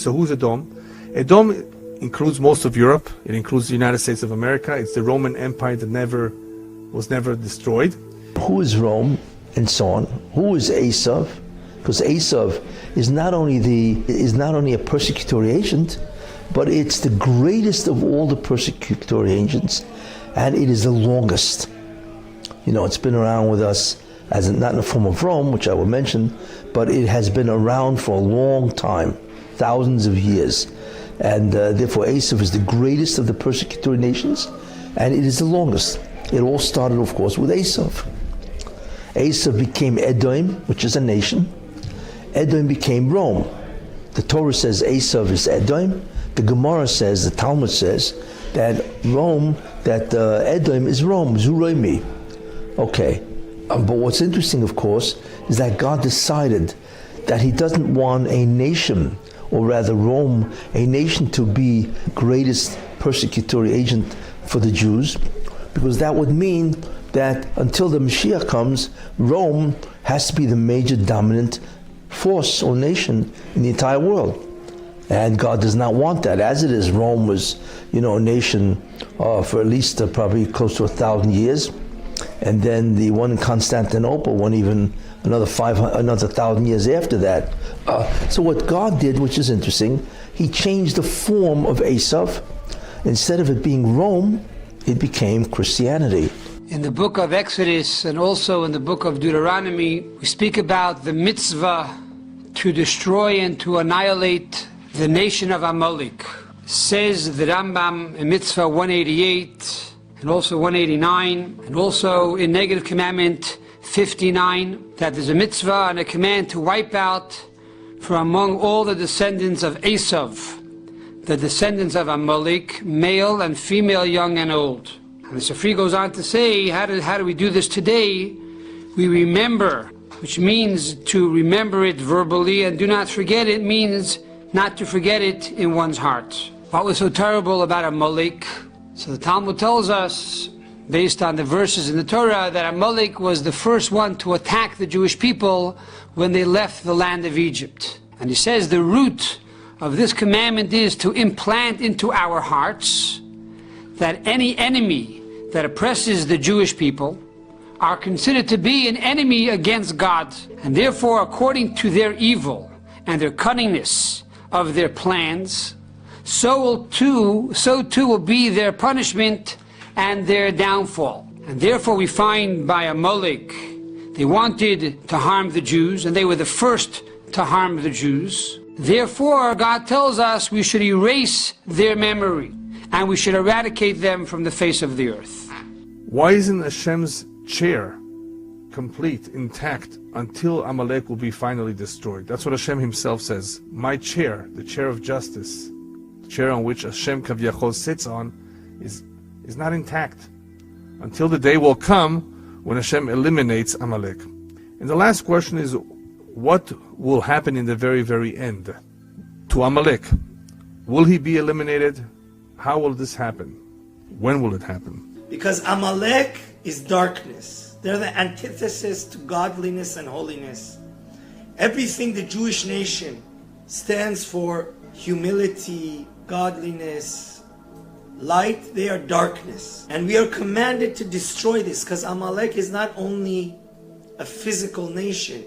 So who's Edom? Edom includes most of Europe. It includes the United States of America. It's the Roman Empire that was never destroyed. Who is Rome and so on? Who is Esav? Because Esav is not only a persecutory agent, but it's the greatest of all the persecutory agents, and it is the longest. You know, it's been around with us as not in the form of Rome, which I will mention, but it has been around for a long time, thousands of years. And therefore Esav is the greatest of the persecutory nations, and it is the longest. It all started, of course, with Esav. Esav became Edom, which is a nation. Edom became Rome. The Torah says Esav is Edom. The Gemara says, the Talmud says, that Edom is Rome, Zuroimi. Okay. But what's interesting, of course, is that God decided that He doesn't want a nation, or rather Rome, a nation to be greatest persecutory agent for the Jews, because that would mean that until the Mashiach comes, Rome has to be the major dominant force or nation in the entire world. And God does not want that. As it is, Rome was, a nation for at least probably close to 1,000 years. And then the one in Constantinople went even another 1,000 years after that. So what God did, which is interesting, He changed the form of Esav. Instead of it being Rome, it became Christianity. In the book of Exodus and also in the book of Deuteronomy, we speak about the mitzvah to destroy and to annihilate the nation of Amalek. Says the Rambam in Mitzvah 188 and also 189 and also in Negative Commandment 59 that there's a mitzvah and a command to wipe out from among all the descendants of Esav, the descendants of Amalek, male and female, young and old. And the Sifri goes on to say, how do we do this today? We remember, which means to remember it verbally, and do not forget it means not to forget it in one's heart. What was so terrible about Amalek? So the Talmud tells us, based on the verses in the Torah, that Amalek was the first one to attack the Jewish people when they left the land of Egypt. And he says the root of this commandment is to implant into our hearts that any enemy that oppresses the Jewish people are considered to be an enemy against God, and therefore according to their evil and their cunningness of their plans, so too will be their punishment and their downfall. And therefore we find by Amalek, they wanted to harm the Jews, and they were the first to harm the Jews. Therefore God tells us we should erase their memory, and we should eradicate them from the face of the earth. Why isn't Hashem's chair complete, intact, until Amalek will be finally destroyed? That's what Hashem Himself says. My chair, the chair of justice, the chair on which Hashem Kavyachol sits on, is not intact until the day will come when Hashem eliminates Amalek. And the last question is, what will happen in the very, very end to Amalek? Will he be eliminated? How will this happen? When will it happen? Because Amalek is darkness. They're the antithesis to godliness and holiness. Everything the Jewish nation stands for, humility, godliness, light, they are darkness. And we are commanded to destroy this, because Amalek is not only a physical nation,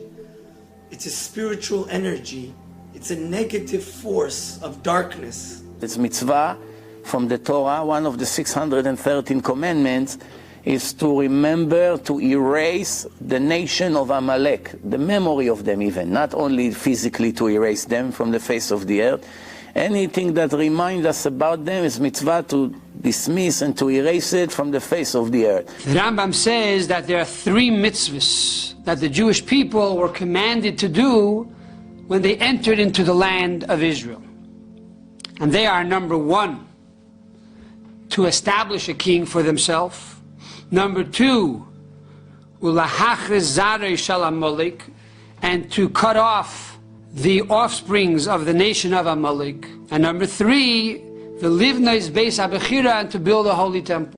it's a spiritual energy. It's a negative force of darkness. It's mitzvah from the Torah. One of the 613 commandments is to remember to erase the nation of Amalek, the memory of them even, not only physically to erase them from the face of the earth. Anything that reminds us about them is mitzvah to dismiss and to erase it from the face of the earth. The Rambam says that there are 3 mitzvahs that the Jewish people were commanded to do when they entered into the land of Israel. And they are, number 1, to establish a king for themselves. Number 2, and to cut off the offsprings of the nation of Amalek. And number 3, the livnais beis habechira, and to build a holy temple.